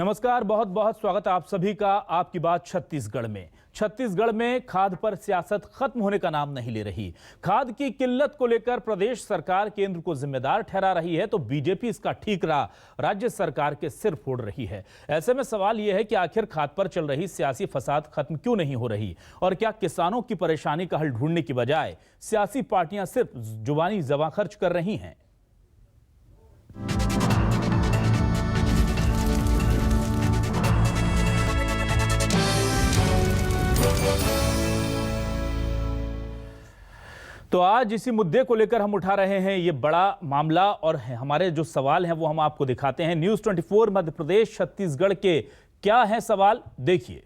नमस्कार, बहुत बहुत स्वागत आप सभी का। आपकी बात छत्तीसगढ़ में खाद पर सियासत खत्म होने का नाम नहीं ले रही। खाद की किल्लत को लेकर प्रदेश सरकार केंद्र को जिम्मेदार ठहरा रही है तो बीजेपी इसका ठीकरा राज्य सरकार के सिर फोड़ रही है। ऐसे में सवाल यह है कि आखिर खाद पर चल रही सियासी फसाद खत्म क्यों नहीं हो रही और क्या किसानों की परेशानी का हल ढूंढने की बजाय सियासी पार्टियां सिर्फ जुबानी जबां खर्च कर रही हैं। तो आज इसी मुद्दे को लेकर हम उठा रहे हैं ये बड़ा मामला और हमारे जो सवाल हैं वो हम आपको दिखाते हैं। न्यूज़ 24 मध्य प्रदेश छत्तीसगढ़ के क्या हैं सवाल, देखिए।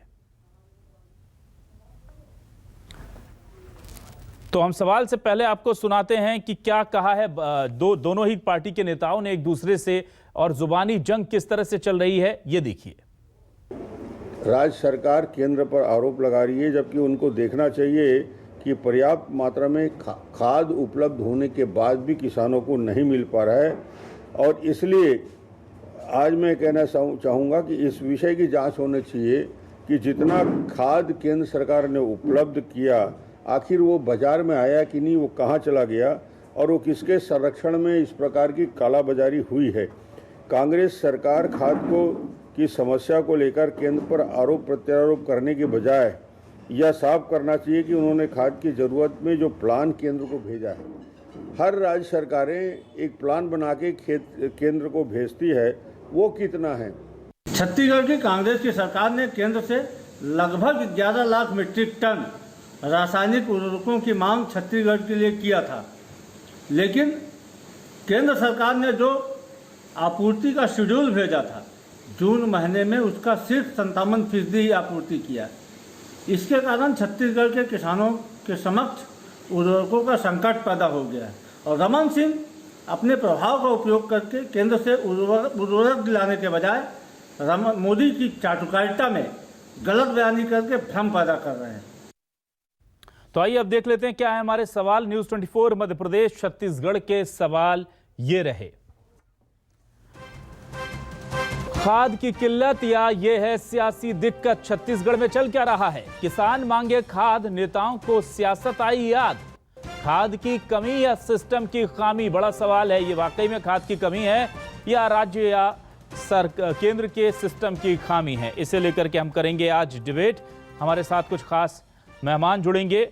तो हम सवाल से पहले आपको सुनाते हैं कि क्या कहा है दोनों ही पार्टी के नेताओं ने एक दूसरे से और जुबानी जंग किस तरह से चल रही है, ये देखिए। राज्य सरकार केंद्र पर आरोप लगा रही है, जबकि उनको देखना चाहिए कि पर्याप्त मात्रा में खाद उपलब्ध होने के बाद भी किसानों को नहीं मिल पा रहा है। और इसलिए आज मैं कहना चाहूँगा कि इस विषय की जांच होनी चाहिए कि जितना खाद केंद्र सरकार ने उपलब्ध किया, आखिर वो बाजार में आया कि नहीं, वो कहाँ चला गया और वो किसके संरक्षण में इस प्रकार की कालाबाजारी हुई है। कांग्रेस सरकार खाद की समस्या को लेकर केंद्र पर आरोप प्रत्यारोप करने के बजाय यह साफ करना चाहिए कि उन्होंने खाद की ज़रूरत में जो प्लान केंद्र को भेजा है, हर राज्य सरकारें एक प्लान बना के केंद्र को भेजती है, वो कितना है। छत्तीसगढ़ की कांग्रेस की सरकार ने केंद्र से लगभग 11 लाख मीट्रिक टन रासायनिक उर्वरकों की मांग छत्तीसगढ़ के लिए किया था, लेकिन केंद्र सरकार ने जो आपूर्ति का शेड्यूल भेजा था, जून महीने में उसका सिर्फ 57% ही आपूर्ति किया। इसके कारण छत्तीसगढ़ के किसानों के समक्ष उर्वरकों का संकट पैदा हो गया है और रमन सिंह अपने प्रभाव का उपयोग करके केंद्र से उर्वरक दिलाने के बजाय मोदी की चाटुकारिता में गलत बयानी करके भ्रम पैदा कर रहे हैं। तो आइए अब देख लेते हैं क्या है हमारे सवाल। न्यूज़ 24 मध्य प्रदेश छत्तीसगढ़ के सवाल ये रहे। खाद की किल्लत या ये है सियासी दिक्कत, छत्तीसगढ़ में चल क्या रहा है? किसान मांगे खाद, नेताओं को सियासत आई याद। खाद की कमी या सिस्टम की खामी, बड़ा सवाल है। ये वाकई में खाद की कमी है या राज्य या केंद्र के सिस्टम की खामी है? इसे लेकर के हम करेंगे आज डिबेट। हमारे साथ कुछ खास मेहमान जुड़ेंगे।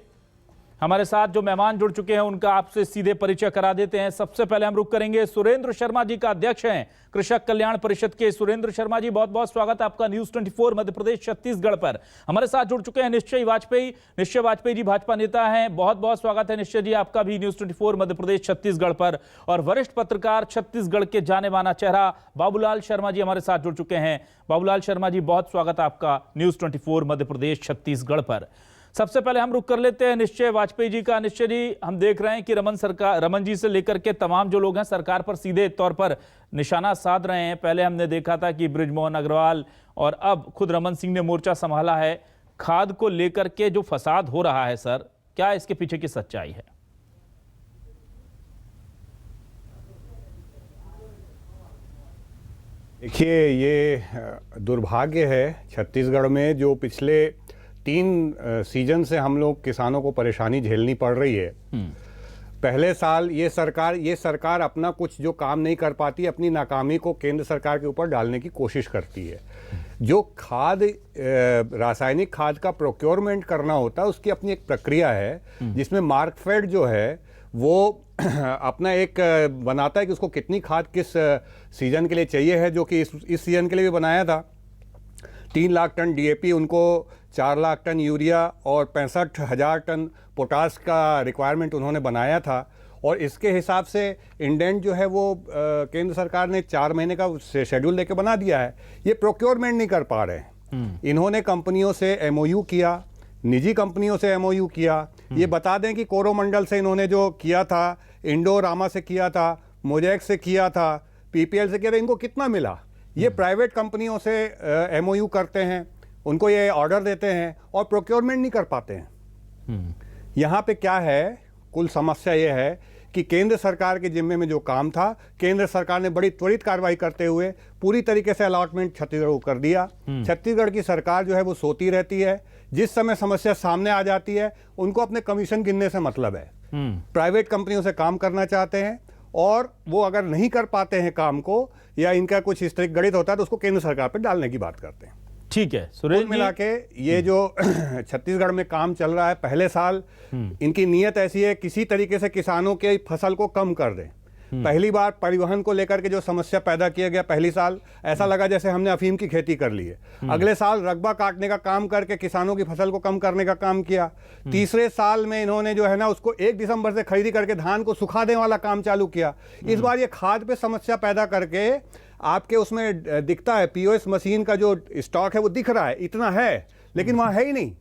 हमारे साथ जो मेहमान जुड़ चुके हैं उनका आपसे सीधे परिचय करा देते हैं। सबसे पहले हम रुक करेंगे सुरेंद्र शर्मा जी का, अध्यक्ष हैं कृषक कल्याण परिषद के। सुरेंद्र शर्मा जी, बहुत बहुत स्वागत आपका न्यूज़ 24 मध्य प्रदेश छत्तीसगढ़ पर। हमारे साथ जुड़ चुके हैं निश्चय वाजपेयी जी, भाजपा नेता हैं। बहुत बहुत स्वागत है निश्चय जी आपका भी न्यूज़ 24 मध्य प्रदेश छत्तीसगढ़ पर। और वरिष्ठ पत्रकार, छत्तीसगढ़ के जाने माना चेहरा बाबूलाल शर्मा जी हमारे साथ जुड़ चुके हैं। बाबूलाल शर्मा जी, बहुत स्वागत आपका न्यूज़ 24 मध्य प्रदेश छत्तीसगढ़ पर। सबसे पहले हम रुक कर लेते हैं निश्चय वाजपेयी जी का। निश्चय जी, हम देख रहे हैं कि रमन जी से लेकर के तमाम जो लोग हैं सरकार पर सीधे तौर पर निशाना साध रहे हैं। पहले हमने देखा था कि बृजमोहन अग्रवाल और अब खुद रमन सिंह ने मोर्चा संभाला है। खाद को लेकर के जो फसाद हो रहा है सर, क्या इसके पीछे की सच्चाई है? देखिए, ये दुर्भाग्य है छत्तीसगढ़ में जो पिछले 3 सीजन से हम लोग किसानों को परेशानी झेलनी पड़ रही है। पहले साल ये सरकार अपना कुछ जो काम नहीं कर पाती, अपनी नाकामी को केंद्र सरकार के ऊपर डालने की कोशिश करती है। जो खाद, रासायनिक खाद का प्रोक्योरमेंट करना होता है, उसकी अपनी एक प्रक्रिया है जिसमें मार्कफेड जो है वो अपना एक बनाता है कि उसको कितनी खाद किस सीजन के लिए चाहिए है, जो कि इस सीजन के लिए भी बनाया था। 3 लाख टन डीएपी, उनको 4 लाख टन यूरिया और 65,000 टन पोटास का रिक्वायरमेंट उन्होंने बनाया था। और इसके हिसाब से इंडेंट जो है वो केंद्र सरकार ने 4 महीने का शेड्यूल लेके बना दिया है। ये प्रोक्योरमेंट नहीं कर पा रहे हैं। इन्होंने कंपनियों से एमओयू किया, निजी कंपनियों से एमओयू किया। ये बता दें कि कोरोमंडल से इन्होंने जो किया था, इंडोरामा से किया था, मोजेक से किया था, पीपीएल से किया था, इनको कितना मिला? ये प्राइवेट कंपनियों से एमओयू करते हैं, उनको ये ऑर्डर देते हैं और प्रोक्योरमेंट नहीं कर पाते हैं। यहाँ पे क्या है, कुल समस्या ये है कि केंद्र सरकार के जिम्मे में जो काम था, केंद्र सरकार ने बड़ी त्वरित कार्रवाई करते हुए पूरी तरीके से अलॉटमेंट छत्तीसगढ़ को कर दिया। छत्तीसगढ़ की सरकार जो है वो सोती रहती है, जिस समय समस्या सामने आ जाती है उनको अपने कमीशन गिनने से मतलब है। प्राइवेट कंपनियों से काम करना चाहते हैं और वो अगर नहीं कर पाते हैं काम को, या इनका कुछ इस तरह गणित होता है, तो उसको केंद्र सरकार पर डालने की बात करते हैं। ठीक है सुरेश, मिला के ये जो छत्तीसगढ़ में काम चल रहा है, पहले साल इनकी नीयत ऐसी है किसी तरीके से किसानों के फसल को कम कर दें। पहली बार परिवहन को लेकर के जो समस्या पैदा किया गया, पहली साल ऐसा लगा जैसे हमने अफीम की खेती कर ली है। अगले साल रकबा काटने का काम करके किसानों की फसल को कम करने का काम किया। तीसरे साल में इन्होंने जो है ना उसको 1 दिसंबर से खरीदी करके धान को सुखा देने वाला काम चालू किया। इस बार ये खाद पे समस्या पैदा करके आपके उसमें दिखता है, पीओएस मशीन का जो स्टॉक है वो दिख रहा है, इतना है, लेकिन वहाँ है ही नहीं,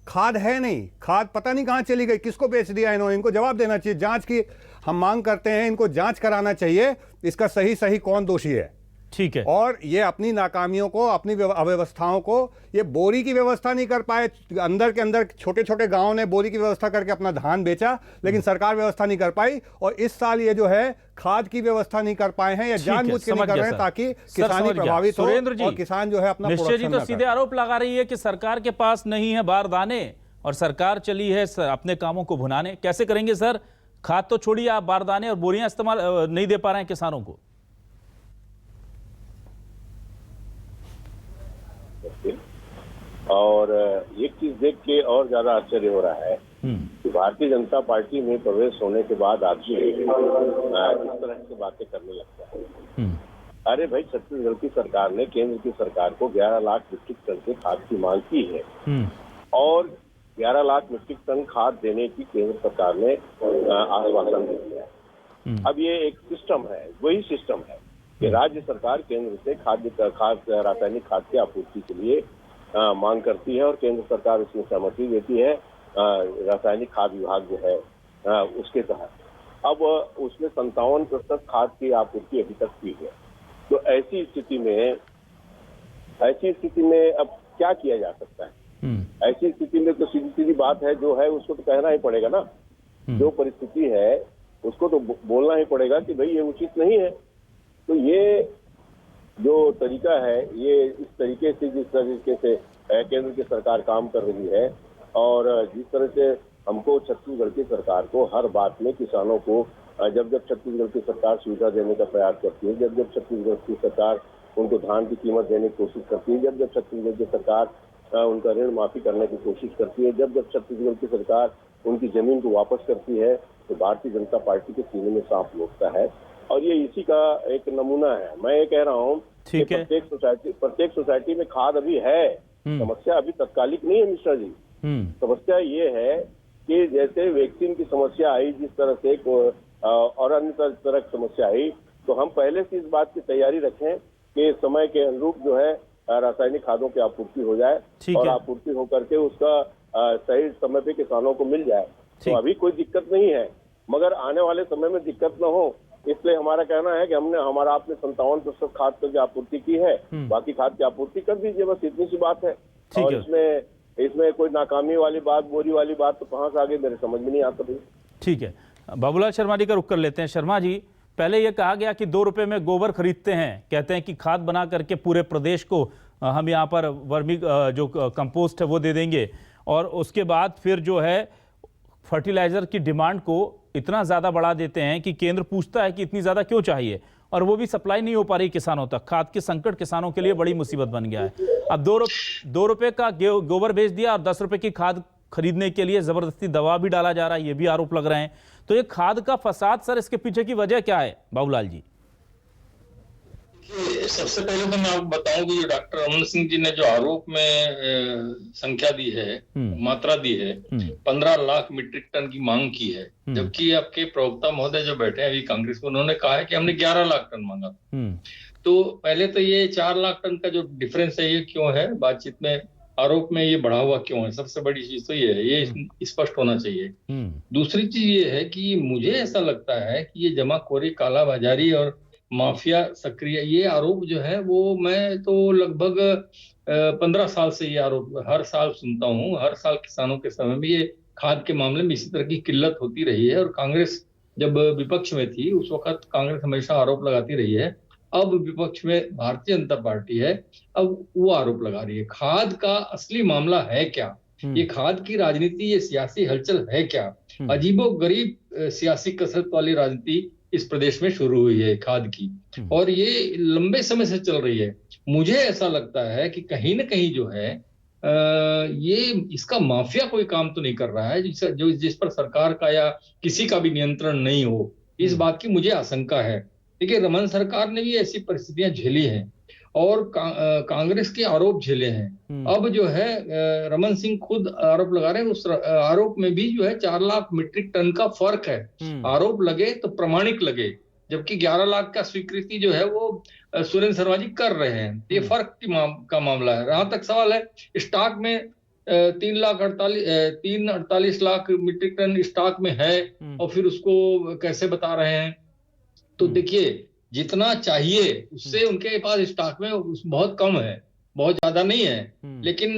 खाद है नहीं। खाद पता नहीं कहाँ चली गई, किसको बेच दिया इन्होंने, इनको जवाब देना चाहिए। जांच की हम मांग करते हैं, इनको जांच कराना चाहिए, इसका सही कौन दोषी है। ठीक है। और ये अपनी नाकामियों को, अपनी अव्यवस्थाओं को, ये बोरी की व्यवस्था नहीं कर पाए। अंदर के अंदर छोटे छोटे गांवों ने बोरी की व्यवस्था करके अपना धान बेचा, लेकिन सरकार व्यवस्था नहीं कर पाई। और इस साल ये जो है खाद की व्यवस्था नहीं कर पाए हैं, या जानबूझ के नहीं कर रहे हैं ताकि किसानी प्रभावित हो और किसान जो है अपना निश्चय जी तो सीधे आरोप लगा रही है कि सरकार के पास नहीं है बारदाने और सरकार चली है अपने कामों को भुनाने। कैसे करेंगे सर? खाद तो छोड़िए, आप बारदाने और बोरियां इस्तेमाल नहीं दे पा रहे हैं किसानों को। और एक चीज देख के और ज्यादा आश्चर्य हो रहा है कि भारतीय जनता पार्टी में प्रवेश होने के बाद आदमी इस तरह की बातें करने लगता है। अरे भाई, छत्तीसगढ़ की सरकार ने केंद्र की सरकार को 11 लाख मीट्रिक टन की खाद की मांग की है और 11 लाख मीट्रिक टन खाद देने की केंद्र सरकार ने आश्वासन दिया है। अब ये एक सिस्टम है, वही सिस्टम है कि राज्य सरकार केंद्र से रासायनिक खाद की आपूर्ति के लिए मांग करती है और केंद्र सरकार उसमें सहमति देती है, रासायनिक खाद विभाग जो है उसके तहत। अब उसने 57% खाद की आपूर्ति अभी तक की है। तो ऐसी स्थिति में अब क्या किया जा सकता है? ऐसी स्थिति में तो सीधी सीधी बात है, जो है उसको तो कहना ही पड़ेगा ना। जो परिस्थिति है उसको तो बोलना ही पड़ेगा कि भाई ये उचित नहीं है। तो ये जो तरीका है, ये इस तरीके से, जिस तरीके से केंद्र की सरकार काम कर रही है और जिस तरह से हमको छत्तीसगढ़ की सरकार को हर बात में किसानों को जब छत्तीसगढ़ की सरकार सुविधा देने का प्रयास करती है, जब छत्तीसगढ़ की सरकार उनको धान की कीमत देने की कोशिश करती है, जब छत्तीसगढ़ की सरकार उनका ऋण माफी करने की कोशिश करती है, जब छत्तीसगढ़ की सरकार उनकी जमीन को वापस करती है, तो भारतीय जनता पार्टी के सीने में सांप लौटता है। और ये इसी का एक नमूना है। मैं ये कह रहा हूँ कि प्रत्येक सोसाइटी में खाद अभी है। समस्या अभी तत्कालिक नहीं है मिश्रा जी। समस्या ये है कि जैसे वैक्सीन की समस्या आई, जिस तरह से और अन्य तरह की समस्या आई, तो हम पहले से इस बात की तैयारी रखें कि समय के अनुरूप जो है रासायनिक खादों की आपूर्ति हो जाए और आपूर्ति होकर के उसका सही समय पे किसानों को मिल जाए। तो अभी कोई दिक्कत नहीं है, मगर आने वाले समय में दिक्कत न हो, इसलिए हमारा कहना है कि आपने 57% खाद की आपूर्ति की है, बाकी खाद की आपूर्ति कर दीजिए, बस इतनी सी बात है। और इसमें कोई नाकामी वाली बात, बोरी वाली बात तो कहाँ से आगे मेरे समझ में नहीं आता भाई। ठीक है, बाबूलाल शर्मा जी का रुख कर लेते हैं। शर्मा जी, पहले यह कहा गया कि 2 रुपए में गोबर खरीदते हैं, कहते हैं कि खाद बना करके पूरे प्रदेश को हम यहाँ पर वर्मी जो कंपोस्ट है वो दे देंगे, और उसके बाद फिर जो है फर्टिलाइजर की डिमांड को इतना ज़्यादा बढ़ा देते हैं कि केंद्र पूछता है कि इतनी ज़्यादा क्यों चाहिए, और वो भी सप्लाई नहीं हो पा रही किसानों तक। खाद के संकट किसानों के लिए बड़ी मुसीबत बन गया है। अब 2 रुपए का गोबर बेच दिया और 10 रुपए की खाद खरीदने के लिए ज़बरदस्ती दवा भी डाला जा रहा है, ये भी आरोप लग रहे हैं। तो ये खाद का फसाद, सर, इसके पीछे की वजह क्या है बाबूलाल जी? सबसे पहले तो मैं आपको बताऊं कि डॉक्टर रमन सिंह जी ने जो आरोप में संख्या दी है, मात्रा दी है, 15 लाख मीट्रिक टन की मांग की है, जबकि आपके प्रवक्ता महोदय जो बैठे हैं अभी कांग्रेस को, उन्होंने कहा है कि हमने 11 लाख टन मांगा। तो पहले तो ये 4 लाख टन का जो डिफरेंस है, ये क्यों है बातचीत में, आरोप में ये बढ़ा हुआ क्यों है? सबसे बड़ी चीज तो ये है, ये स्पष्ट होना चाहिए। दूसरी चीज ये है कि मुझे ऐसा लगता है कि ये जमाखोरी, कालाबाजारी और माफिया सक्रिय, ये आरोप जो है वो मैं तो लगभग 15 साल से ये आरोप हर साल सुनता हूँ। हर साल किसानों के समय में ये खाद के मामले में इसी तरह की किल्लत होती रही है और कांग्रेस जब विपक्ष में थी उस वक्त कांग्रेस हमेशा आरोप लगाती रही है। अब विपक्ष में भारतीय जनता पार्टी है, अब वो आरोप लगा रही है। खाद का असली मामला है क्या? ये खाद की राजनीति, ये सियासी हलचल है क्या? अजीबोगरीब सियासी कसरत वाली राजनीति इस प्रदेश में शुरू हुई है खाद की, और ये लंबे समय से चल रही है। मुझे ऐसा लगता है कि कहीं ना कहीं जो है ये इसका माफिया कोई काम तो नहीं कर रहा है जिस पर सरकार का या किसी का भी नियंत्रण नहीं हो, इस बात की मुझे आशंका है। देखिए, रमन सरकार ने भी ऐसी परिस्थितियां झेली हैं और कांग्रेस के आरोप झेले हैं। अब जो है रमन सिंह खुद आरोप लगा रहे हैं, उस आरोप में भी जो है 4 लाख मीट्रिक टन का फर्क है। आरोप लगे तो प्रमाणिक लगे, जबकि 11 लाख का स्वीकृति जो है वो सुरेंद्र शर्मा जी कर रहे हैं। ये फर्क का मामला है। जहां तक सवाल है स्टॉक में 348 लाख मीट्रिक टन स्टॉक में है और फिर उसको कैसे बता रहे हैं? तो देखिए, जितना चाहिए उससे उनके पास स्टॉक में बहुत कम है, बहुत ज्यादा नहीं है। लेकिन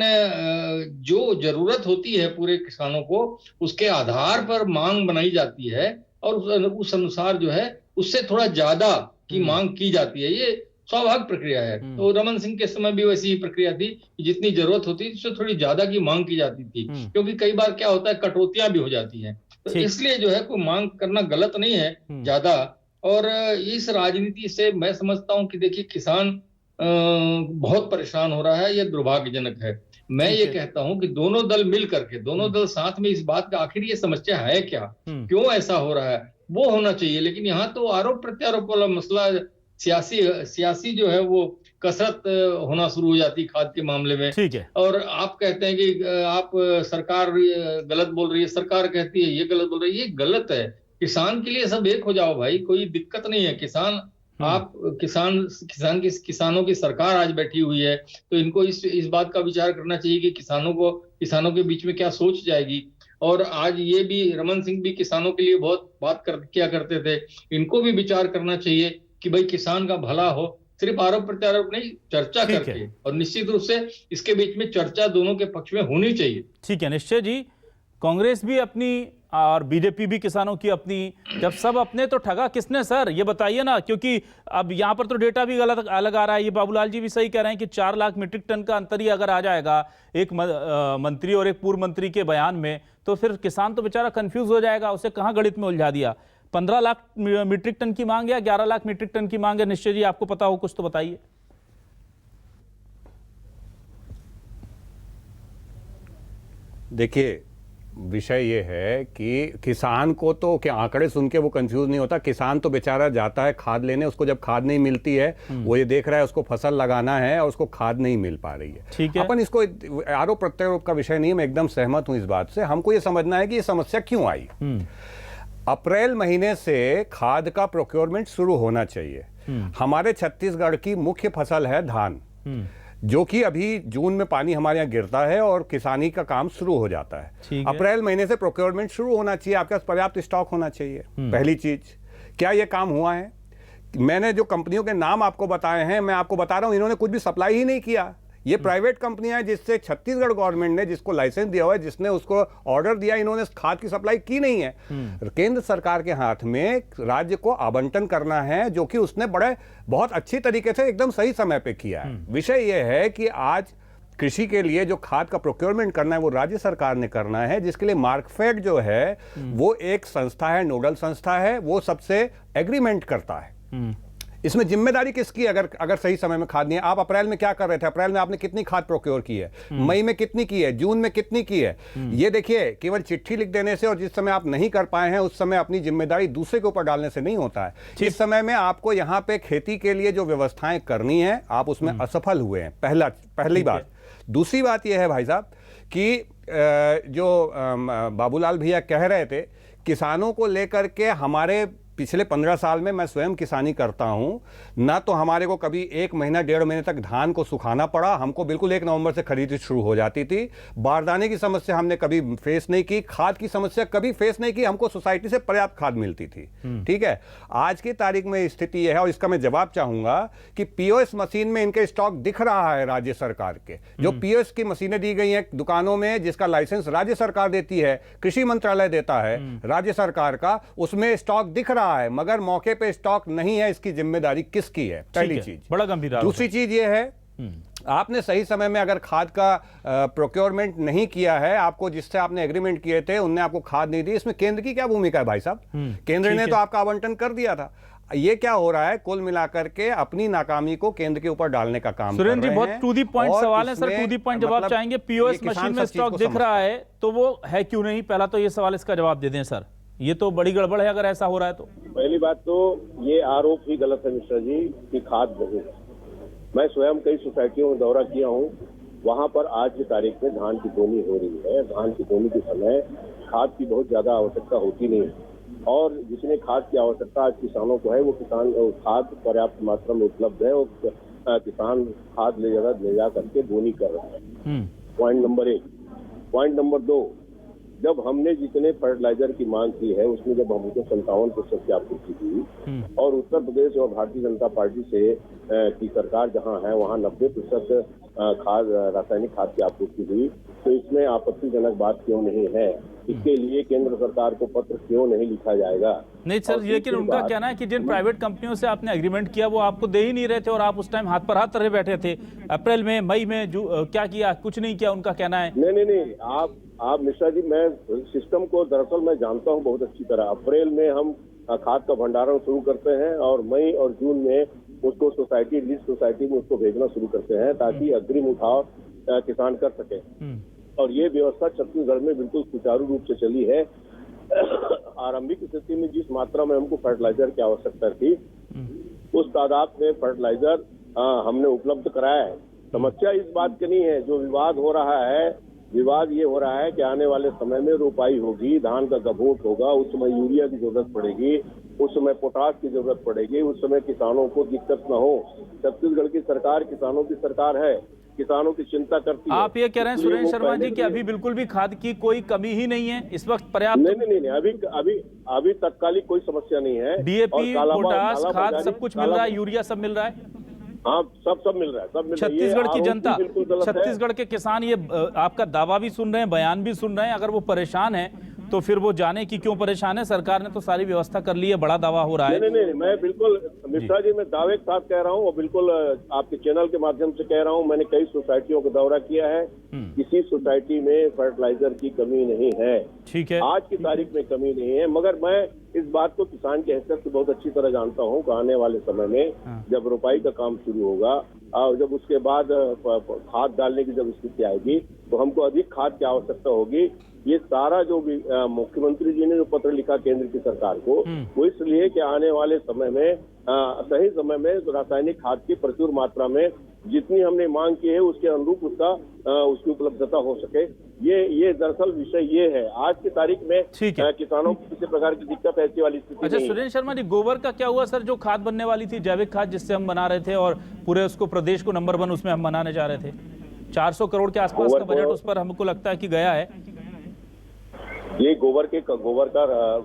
जो जरूरत होती है पूरे किसानों को, उसके आधार पर मांग बनाई जाती है और उस अनुसार जो है उससे थोड़ा ज्यादा की मांग की जाती है। ये स्वाभाविक प्रक्रिया है। तो रमन सिंह के समय भी वैसी ही प्रक्रिया थी, जितनी जरूरत होती थी उससे थोड़ी ज्यादा की मांग की जाती थी, क्योंकि कई बार क्या होता है कटौतियां भी हो जाती हैं। तो इसलिए जो है कोई मांग करना गलत नहीं है ज्यादा। और इस राजनीति से मैं समझता हूं कि देखिए, किसान बहुत परेशान हो रहा है, यह दुर्भाग्यजनक है। मैं ये कहता हूं कि दोनों दल मिल करके, दोनों दल साथ में इस बात का आखिर ये समस्या है क्या, क्यों ऐसा हो रहा है, वो होना चाहिए। लेकिन यहाँ तो आरोप प्रत्यारोप वाला मसला, सियासी जो है वो कसरत होना शुरू हो जाती खाद के मामले में। ठीक है। और आप कहते हैं कि आप सरकार गलत बोल रही है, सरकार कहती है ये गलत बोल रही है, ये गलत है। किसान के लिए सब एक हो जाओ भाई, कोई दिक्कत नहीं है। किसान, आप किसानों की सरकार आज बैठी हुई है, तो इनको इस बात का विचार करना चाहिए कि किसानों के बीच में क्या सोच जाएगी। और आज ये भी रमन सिंह भी किसानों के लिए बहुत बात किया करते थे, इनको भी विचार करना चाहिए कि भाई किसान का भला हो, सिर्फ आरोप प्रत्यारोप नहीं, चर्चा करके। और निश्चित रूप से इसके बीच में चर्चा दोनों के पक्ष में होनी चाहिए। ठीक है निश्चय जी, कांग्रेस भी अपनी और बीजेपी भी किसानों की अपनी, जब सब अपने तो ठगा किसने सर, ये बताइए ना। क्योंकि अब यहाँ पर तो डेटा भी गलत अलग आ रहा है। ये बाबूलाल जी भी सही कह रहे हैं कि 4 लाख मीट्रिक टन का अंतर ही अगर आ जाएगा एक मंत्री और एक पूर्व मंत्री के बयान में, तो फिर किसान तो बेचारा कंफ्यूज हो जाएगा, उसे कहाँ गणित में उलझा दिया। 15 लाख मीट्रिक टन की मांग है, 11 लाख मीट्रिक टन की मांग है। निश्चय जी, आपको पता हो कुछ तो बताइए। देखिए, विषय ये है कि किसान को तो क्या आंकड़े सुन के वो कंफ्यूज नहीं होता। किसान तो बेचारा जाता है खाद लेने, उसको जब खाद नहीं मिलती है वो ये देख रहा है उसको फसल लगाना है और उसको खाद नहीं मिल पा रही है। ठीक है, अपन इसको आरोप प्रत्यारोप का विषय नहीं है, मैं एकदम सहमत हूं इस बात से। हमको ये समझना है कि ये समस्या क्यों आई। अप्रैल महीने से खाद का प्रोक्योरमेंट शुरू होना चाहिए। हमारे छत्तीसगढ़ की मुख्य फसल है धान, जो कि अभी जून में पानी हमारे यहाँ गिरता है और किसानी का काम शुरू हो जाता है। अप्रैल महीने से प्रोक्योरमेंट शुरू होना चाहिए, आपके पास पर्याप्त स्टॉक होना चाहिए। पहली चीज, क्या ये काम हुआ है? मैंने जो कंपनियों के नाम आपको बताए हैं, मैं आपको बता रहा हूं, इन्होंने कुछ भी सप्लाई ही नहीं किया। ये प्राइवेट कंपनियां हैं जिससे छत्तीसगढ़ गवर्नमेंट ने, जिसको लाइसेंस दिया हुआ है, जिसने उसको ऑर्डर दिया, इन्होंने खाद की सप्लाई की नहीं है। केंद्र सरकार के हाथ में राज्य को आवंटन करना है, जो कि उसने बहुत अच्छी तरीके से एकदम सही समय पे किया है। विषय यह है कि आज कृषि के लिए जो खाद का प्रोक्योरमेंट करना है वो राज्य सरकार ने करना है, जिसके लिए मार्कफेड जो है वो एक संस्था है, नोडल संस्था है, वो सबसे एग्रीमेंट करता है। इसमें जिम्मेदारी किसकी? अगर सही समय में खाद नहीं है। आप अप्रैल में क्या कर रहे थे? अप्रैल में आपने कितनी खाद प्रोक्योर की है? मई में कितनी की है? जून में कितनी की है? ये देखिए, केवल चिट्ठी लिख देने से और जिस समय आप नहीं कर पाए हैं उस समय अपनी जिम्मेदारी दूसरे के ऊपर डालने से नहीं होता है। इस समय में आपको यहाँ पे खेती के लिए जो व्यवस्थाएं करनी है, आप उसमें असफल हुए हैं। पहली बात। दूसरी बात यह है भाई साहब कि जो बाबूलाल भैया कह रहे थे, किसानों को लेकर के हमारे पिछले 15 साल में मैं स्वयं किसानी करता हूं, ना तो हमारे को कभी 1 महीना 1.5 महीने तक धान को सुखाना पड़ा। हमको बिल्कुल 1 नवंबर से खरीदी शुरू हो जाती थी। बारदाने की समस्या हमने कभी फेस नहीं की, खाद की समस्या कभी फेस नहीं की। हमको सोसाइटी से पर्याप्त खाद मिलती थी। ठीक है, आज की तारीख में स्थिति यह है, और इसका मैं जवाब चाहूंगा कि पीओएस मशीन में इनके स्टॉक दिख रहा है राज्य सरकार के। जो पीओएस की मशीनें दी गई हैं दुकानों में, जिसका लाइसेंस राज्य सरकार देती है, कृषि मंत्रालय देता है राज्य सरकार का, उसमें स्टॉक दिख रहा है, मगर मौके पे स्टॉक नहीं है। इसकी जिम्मेदारी किसकी है? पहली चीज। बड़ा गंभीर। दूसरी चीज ये है, आपने सही समय में अगर खाद का प्रोक्योरमेंट नहीं किया है, आपको जिससे आपने एग्रीमेंट किए थे उनने आपको खाद नहीं दी, इसमें केंद्र की क्या भूमिका है भाई साहब? केंद्र ने तो आपका आवंटन कर दिया था। ये क्या हो रहा है? कुल मिलाकर के अपनी नाकामी को केंद्र के ऊपर डालने का काम सुरेंद्र कर जी, रहे बहुत हैं। टू दी पॉइंट सवाल है सर, टू दी पॉइंट जवाब मतलब चाहेंगे। पीओएस ये किसान मशीन में सब चीज को स्टॉक दिख रहा है तो वो है क्यों नहीं? पहला तो ये सवाल, इसका जवाब दे दें सर। ये तो बड़ी गड़बड़ है अगर ऐसा हो रहा है तो। पहली बात तो ये आरोप ही गलत है मिश्रा जी कि खाद नहीं। मैं स्वयं कई सोसाइटियों में दौरा किया हूँ, वहाँ पर आज की तारीख में धान की बोनी हो रही है। धान की बोनी के समय खाद की बहुत ज्यादा आवश्यकता होती नहीं, और जितने खाद की आवश्यकता आज किसानों को है वो किसान खाद पर्याप्त मात्रा में उपलब्ध है, और किसान खाद ले जा करके बोनी कर रहे हैं। Point number 1। पॉइंट नंबर 2, जब हमने जितने फर्टिलाइजर की मांग की है उसमें जब हमको 57% की आपूर्ति की, और उत्तर प्रदेश और भारतीय जनता पार्टी से की सरकार जहां है वहां 90% खाद रासायनिक खाद की आपूर्ति हुई, तो इसमें आपत्तिजनक बात क्यों नहीं है? इसके लिए केंद्र सरकार को पत्र क्यों नहीं लिखा जाएगा? नहीं सर, लेकिन उनका कहना है कि जिन प्राइवेट कंपनियों से आपने एग्रीमेंट किया वो आपको दे ही नहीं रहे थे, और आप उस टाइम हाथ पर हाथ रहे बैठे थे। अप्रैल में, मई में क्या किया? कुछ नहीं किया, उनका कहना है। नहीं, आप मिश्रा जी, मैं सिस्टम को दरअसल मैं जानता हूं बहुत अच्छी तरह। अप्रैल में हम खाद का भंडारण शुरू करते हैं, और मई और जून में उसको सोसाइटी में उसको भेजना शुरू करते हैं, ताकि अग्रिम उठाव किसान कर सके। और ये व्यवस्था छत्तीसगढ़ में बिल्कुल सुचारू रूप से चली है। आरंभिक स्थिति में जिस मात्रा में हमको फर्टिलाइजर की आवश्यकता थी, उस तादाद में फर्टिलाइजर हमने उपलब्ध कराया है। समस्या इस बात की नहीं है। जो विवाद हो रहा है, विवाद ये हो रहा है कि आने वाले समय में रोपाई होगी, धान का गभोट होगा, उस समय यूरिया की जरूरत पड़ेगी, उस समय पोटाश की जरूरत पड़ेगी, उस समय किसानों को दिक्कत न हो। छत्तीसगढ़ की सरकार किसानों की सरकार है, किसानों की चिंता करती है। आप ये कह रहे हैं सुरेंद्र शर्मा जी कि अभी बिल्कुल भी खाद की कोई कमी ही नहीं है इस वक्त? पर्याप्त नहीं, अभी तत्कालिक कोई समस्या नहीं है। डीएपी, पोटाश, खाद सब कुछ मिल रहा है, यूरिया सब मिल रहा है। हाँ, सब मिल रहा है, सब मिल रहा है। छत्तीसगढ़ की जनता, छत्तीसगढ़ के किसान ये आपका दावा भी सुन रहे हैं, बयान भी सुन रहे हैं। अगर वो परेशान है तो फिर वो जाने कि क्यों परेशान है। सरकार ने तो सारी व्यवस्था कर ली है, बड़ा दावा हो रहा है। नहीं, मैं बिल्कुल मिश्रा जी, मैं दावे के साथ कह रहा हूँ, और बिल्कुल आपके चैनल के माध्यम से कह रहा हूँ। मैंने कई सोसाइटियों का दौरा किया है, किसी सोसाइटी में फर्टिलाइजर की कमी नहीं है। ठीक है, आज की तारीख में कमी नहीं है। मगर मैं इस बात को किसान के हैसियत से बहुत अच्छी तरह जानता हूँ कि आने वाले समय में जब रोपाई का काम शुरू होगा, और जब उसके बाद खाद डालने की जब स्थिति आएगी, तो हमको अधिक खाद की आवश्यकता होगी। ये सारा जो भी मुख्यमंत्री जी ने जो पत्र लिखा केंद्र की सरकार को, वो इसलिए कि आने वाले समय में सही समय में रासायनिक खाद की प्रचुर मात्रा में जितनी हमने मांग की है उसके अनुरूप उसकी उपलब्धता हो सके। ये दरअसल विषय ये है। आज की तारीख में किसानों को किसी प्रकार की दिक्कत ऐसी वाली स्थिति अच्छा, सुरेंद्र शर्मा जी, गोबर का क्या हुआ सर? जो खाद बनने वाली थी, जैविक खाद, जिससे हम बना रहे थे, और पूरे उसको प्रदेश को नंबर 1 उसमें हम बनाने जा रहे थे। 400 करोड़ के आसपास का बजट उस पर हमको लगता है कि गया है। ये गोबर का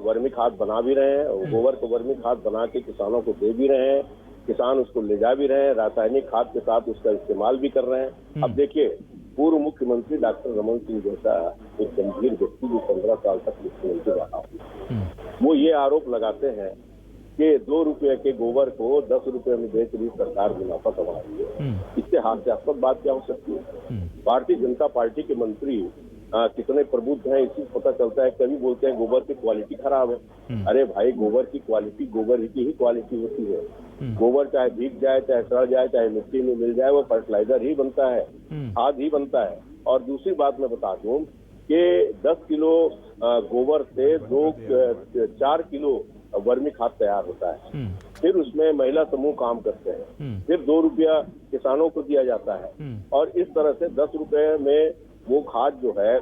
वर्मी खाद बना भी रहे हैं, गोबर को वर्मी खाद बना के किसानों को दे भी रहे हैं, किसान उसको ले जा भी रहे हैं, रासायनिक खाद के साथ उसका इस्तेमाल भी कर रहे हैं। अब देखिए, पूर्व मुख्यमंत्री डॉक्टर रमन सिंह जैसा एक गंभीर व्यक्ति जो 15 साल तक मुख्यमंत्री रहा, वो ये आरोप लगाते हैं कि 2 रुपये के गोबर को 10 रुपये में बेच रही सरकार मुनाफा कमा रही है। इससे हास्यास्पद बात क्या हो सकती है? भारतीय जनता पार्टी के मंत्री कितने प्रबुद्ध हैं, इसी पता चलता है। कभी बोलते हैं गोबर की क्वालिटी खराब है। अरे भाई, गोबर की क्वालिटी गोबर की ही क्वालिटी होती है। गोबर चाहे भीग जाए, चाहे सड़ जाए, चाहे मिट्टी में मिल जाए, वो फर्टिलाइजर ही बनता है, खाद ही बनता है। और दूसरी बात मैं बता दूं कि 10 किलो गोबर से 4 किलो वर्मी खाद तैयार होता है। फिर उसमें महिला समूह काम करते हैं, फिर 2 रुपया किसानों को दिया जाता है, और इस तरह से 10 रुपये में वो खाद जो है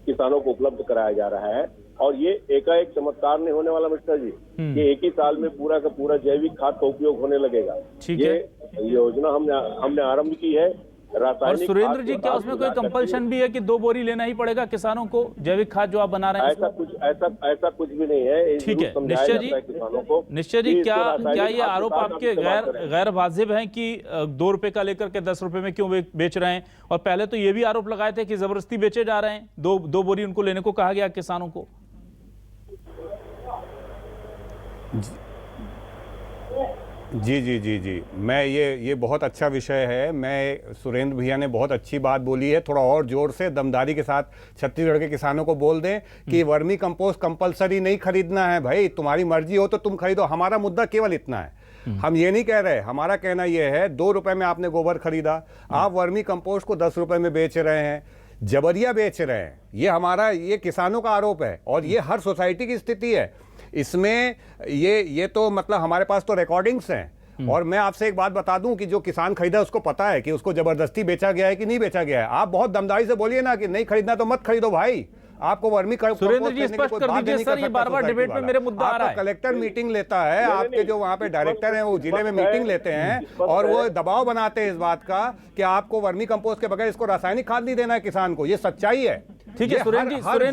किसानों को उपलब्ध कराया जा रहा है। और ये एकाएक चमत्कार नहीं होने वाला मिश्रा जी, कि एक ही साल में पूरा का पूरा जैविक खाद का उपयोग होने लगेगा। ठीक ये है। योजना हमने आरंभ की है। और रासायनिक सुरेंद्र जी, क्या उसमें कोई कंपल्शन भी है कि 2 बोरी लेना ही पड़ेगा किसानों को जैविक खाद जो आप बना रहे हैं? ऐसा कुछ भी नहीं है। ठीक है समझाया निश्चय जाता जी, है किसानों को। निश्चय जी, कि क्या इसको रासायनिक ये खाद आरोप के साथ आपके हम इस्तेमाल करें। गैर वाजिब हैं कि 2 रुपए का लेकर के 10 रुपए में क्यों बेच रहे हैं? और पहले तो ये भी आरोप लगाए थे कि जबरदस्ती बेचे जा रहे हैं, 2 बोरी उनको लेने को कहा गया किसानों को। जी, मैं ये बहुत अच्छा विषय है। मैं सुरेंद्र भैया ने बहुत अच्छी बात बोली है। थोड़ा और जोर से दमदारी के साथ छत्तीसगढ़ के किसानों को बोल दें कि वर्मी कंपोस्ट कंपलसरी नहीं खरीदना है भाई, तुम्हारी मर्जी हो तो तुम खरीदो। हमारा मुद्दा केवल इतना है, हम ये नहीं कह रहे। हमारा कहना यह है 2 रुपए में आपने गोबर खरीदा, आप वर्मी कंपोस्ट को 10 रुपए में बेच रहे हैं, जबरिया बेच रहे हैं। ये किसानों का आरोप है और ये हर सोसाइटी की स्थिति है। इसमें ये तो मतलब हमारे पास तो रिकॉर्डिंग्स हैं। और मैं आपसे एक बात बता दूं कि जो किसान खरीदा उसको पता है कि उसको जबरदस्ती बेचा गया है कि नहीं बेचा गया है। आप बहुत दमदारी से बोलिए ना कि नहीं खरीदना तो मत खरीदो भाई, आपको वर्मी सुरेंद्र जी स्पष्ट कर दीजिए सर, ये बार-बार डिबेट में मेरे मुद्दा आ रहा है। कलेक्टर मीटिंग लेता है, आपके जो वहां पे डायरेक्टर हैं वो जिले में मीटिंग लेते हैं और वो दबाव बनाते हैं इस बात का कि आपको वर्मी कंपोस्ट के बगैर इसको रासायनिक खाद नहीं देना है किसान को। ये सच्चाई है। ठीक है सुरेंद्र जी सारी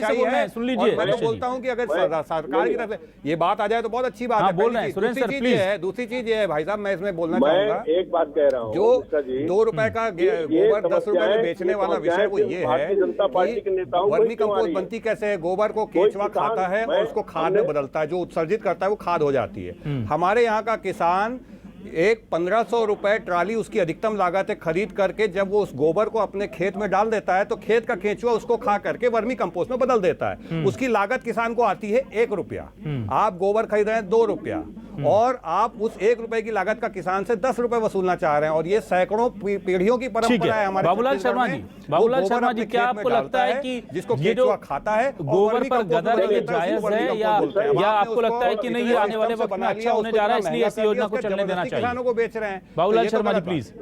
से बोल रहे हैं, सुन लीजिए। मैं तो बोलता हूं कि अगर सरकार की तरफ से ये बात आ जाए तो बहुत अच्छी बात है। बोल रहे हैं सुरेंद्र सर प्लीज। दूसरी चीज ये है भाई साहब, मैं इसमें बोलना चाहूंगा, एक बात कह रहा हूं, जो 2 रुपए का गोबर 10 रुपए में बेचने वाला विषय वो ये है कि वर्मी कंपोस्ट बनती कैसे है। गोबर को केंचुआ खाता है और उसको खाद में बदलता है, जो उत्सर्जित करता है वो खाद हो जाती है। हमारे यहाँ का किसान एक 1500 रुपए ट्राली उसकी अधिकतम लागत है खरीद करके जब वो उस गोबर को अपने खेत में डाल देता है तो खेत का केंचुआ उसको खा करके वर्मी कंपोस्ट में बदल देता है। उसकी लागत किसान को आती है 1 रुपया। आप गोबर खरीद रहे हैं 2 रुपया और आप उस 1 रुपए की लागत का किसान से 10 रुपए वसूलना चाह रहे हैं। और ये सैकड़ों पीढ़ियों की परंपरा है हमारे। बाबूलाल शर्मा जी, क्या आपको लगता है कि जिसको ये जो खाता है गोबर पर गदर है ये जायज है या आपको लगता है कि नहीं ये आने वाले वक्त में अच्छा होने जा रहा है इसलिए ऐसी योजना को चलने देना चाहिए? किसानों को बेच रहे हैं। बाबूलाल शर्मा जी प्लीज।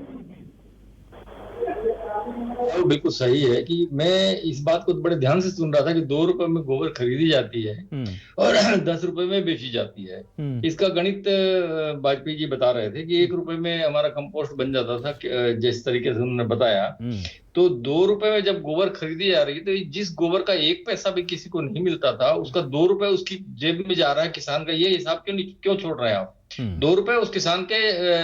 बिल्कुल सही है कि मैं इस बात को बड़े ध्यान से सुन रहा था कि 2 रुपए में गोबर खरीदी जाती है और 10 रुपए में बेची जाती है। इसका गणित वाजपेयी जी बता रहे थे कि 1 रुपए में हमारा कंपोस्ट बन जाता था, जिस तरीके से उन्होंने बताया। तो 2 रुपए में जब गोबर खरीदी जा रही तो जिस गोबर का 1 पैसा भी किसी को नहीं मिलता था उसका 2 रुपए उसकी जेब में जा रहा है किसान का, ये हिसाब क्यों छोड़ रहे हैं आप? 2 रुपए उस किसान के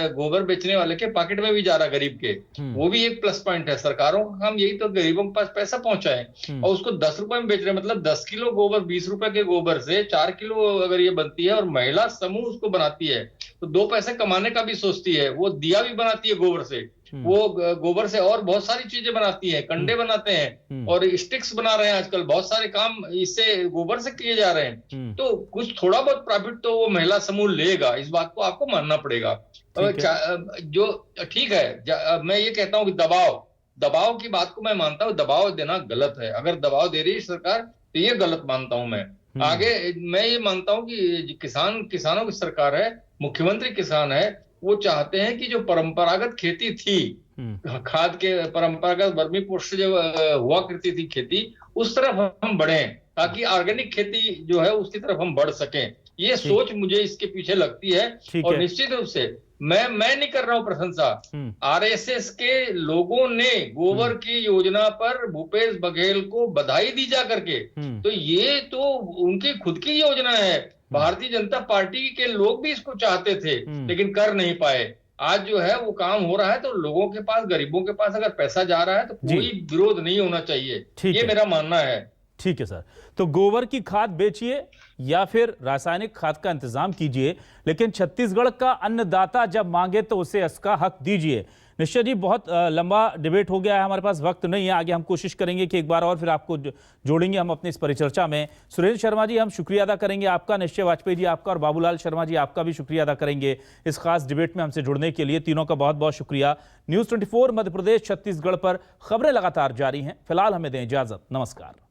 गोबर बेचने वाले के पॉकेट में भी जा रहा है, गरीब के। वो भी एक प्लस पॉइंट है। सरकारों का काम यही तो गरीबों के पास पैसा पहुंचाए और उसको 10 रुपए में बेच रहे हैं। मतलब 10 किलो गोबर 20 रुपए के गोबर से 4 किलो अगर ये बनती है और महिला समूह उसको बनाती है तो 2 पैसे कमाने का भी सोचती है। वो दिया भी बनाती है गोबर से, वो गोबर से और बहुत सारी चीजें बनाती है, कंडे बनाते हैं और स्टिक्स बना रहे हैं आजकल। बहुत सारे काम इससे गोबर से किए जा रहे हैं। तो कुछ थोड़ा बहुत प्रॉफिट तो वो महिला समूह लेगा, इस बात को आपको मानना पड़ेगा। जो ठीक है, मैं ये कहता हूँ कि दबाव की बात को मैं मानता हूँ, दबाव देना गलत है। अगर दबाव दे रही है सरकार तो ये गलत मानता हूं मैं। आगे मैं ये मानता हूं कि किसानों की सरकार है, मुख्यमंत्री किसान है, वो चाहते हैं कि जो परंपरागत खेती थी, खाद के परंपरागत वर्मी पोस्ट से जो हुआ करती थी खेती, उस तरफ हम बढ़ें ताकि ऑर्गेनिक खेती जो है उसकी तरफ हम बढ़ सकें। ये सोच मुझे इसके पीछे लगती है। और निश्चित रूप से मैं नहीं कर रहा हूं प्रशंसा, आरएसएस के लोगों ने गोबर की योजना पर भूपेश बघेल को बधाई दी जा करके, तो ये तो उनकी खुद की योजना है। भारतीय जनता पार्टी के लोग भी इसको चाहते थे लेकिन कर नहीं पाए। आज जो है वो काम हो रहा है, तो लोगों के पास, गरीबों के पास अगर पैसा जा रहा है तो कोई विरोध नहीं होना चाहिए, ये मेरा मानना है। ठीक है सर, तो गोबर की खाद बेचिए या फिर रासायनिक खाद का इंतजाम कीजिए, लेकिन छत्तीसगढ़ का अन्नदाता जब मांगे तो उसे इसका हक दीजिए। निश्चय जी, बहुत लंबा डिबेट हो गया है, हमारे पास वक्त नहीं है। आगे हम कोशिश करेंगे कि एक बार और फिर आपको जोड़ेंगे हम अपनी इस परिचर्चा में। सुरेंद्र शर्मा जी, हम शुक्रिया अदा करेंगे आपका, निश्चय वाजपेयी जी आपका, और बाबूलाल शर्मा जी आपका भी शुक्रिया अदा करेंगे इस खास डिबेट में हमसे जुड़ने के लिए। तीनों का बहुत बहुत शुक्रिया। न्यूज़ 24 मध्य प्रदेश छत्तीसगढ़ पर खबरें लगातार जारी हैं। फिलहाल हमें दें इजाजत, नमस्कार।